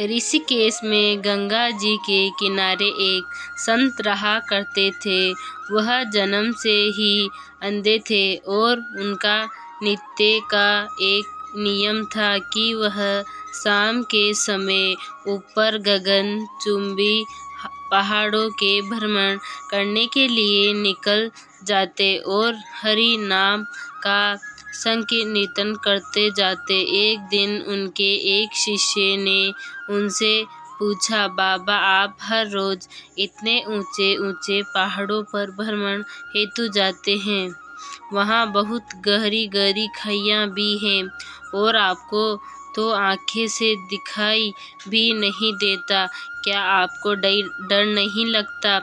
ऋषिकेश में गंगा जी के किनारे एक संत रहा करते थे। वह जन्म से ही अंधे थे और उनका नित्य का एक नियम था कि वह शाम के समय ऊपर गगनचुंबी पहाड़ों के भ्रमण करने के लिए निकल जाते और हरि नाम का संकीर्तन करते जाते। एक दिन उनके एक शिष्य ने उनसे पूछा, बाबा आप हर रोज इतने ऊंचे ऊंचे पहाड़ों पर भ्रमण हेतु जाते हैं, वहाँ बहुत गहरी गहरी खाइयाँ भी हैं और आपको तो आँखें से दिखाई भी नहीं देता, क्या आपको डर नहीं लगता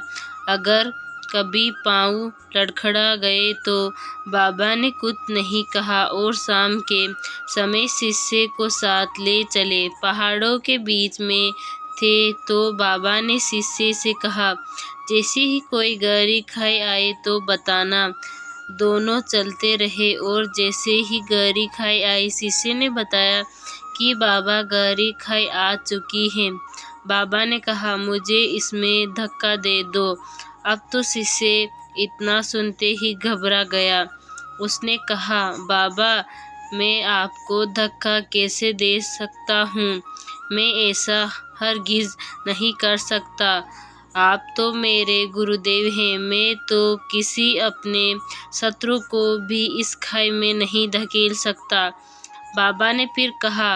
अगर कभी पाँव लड़खड़ा गए तो? बाबा ने कुछ नहीं कहा और शाम के समय शिष्य को साथ ले चले। पहाड़ों के बीच में थे तो बाबा ने शिष्य से कहा, जैसे ही कोई गहरी खाई आए तो बताना। दोनों चलते रहे और जैसे ही गहरी खाई आई शिष्य ने बताया कि बाबा गहरी खाई आ चुकी है। बाबा ने कहा, मुझे इसमें धक्का दे दो। अब तो शिष्य इतना सुनते ही घबरा गया। उसने कहा, बाबा मैं आपको धक्का कैसे दे सकता हूँ, मैं ऐसा हरगिज नहीं कर सकता। आप तो मेरे गुरुदेव हैं, मैं तो किसी अपने शत्रु को भी इस खाई में नहीं धकेल सकता। बाबा ने फिर कहा,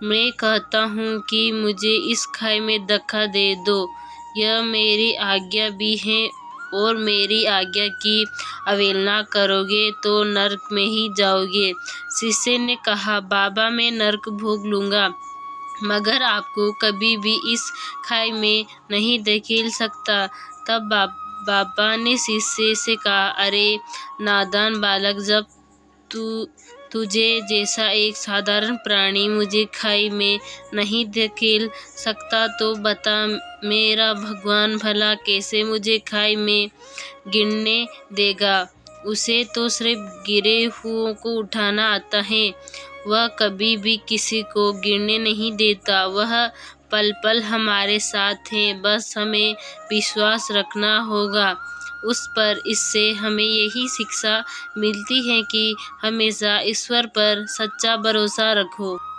मैं कहता हूँ कि मुझे इस खाई में धक्का दे दो, यह मेरी आज्ञा भी है और मेरी आज्ञा की अवहेलना करोगे तो नरक में ही जाओगे। शिष्य ने कहा, बाबा मैं नरक भोग लूँगा मगर आपको कभी भी इस खाई में नहीं धकेल सकता। तब बाबा ने शिष्य से कहा, अरे नादान बालक, जब तुझे जैसा एक साधारण प्राणी मुझे खाई में नहीं धकेल सकता तो बता मेरा भगवान भला कैसे मुझे खाई में गिरने देगा। उसे तो सिर्फ गिरे हुओं को उठाना आता है, वह कभी भी किसी को गिरने नहीं देता। वह पल पल हमारे साथ है, बस हमें विश्वास रखना होगा उस पर। इससे हमें यही शिक्षा मिलती है कि हमेशा ईश्वर पर सच्चा भरोसा रखो।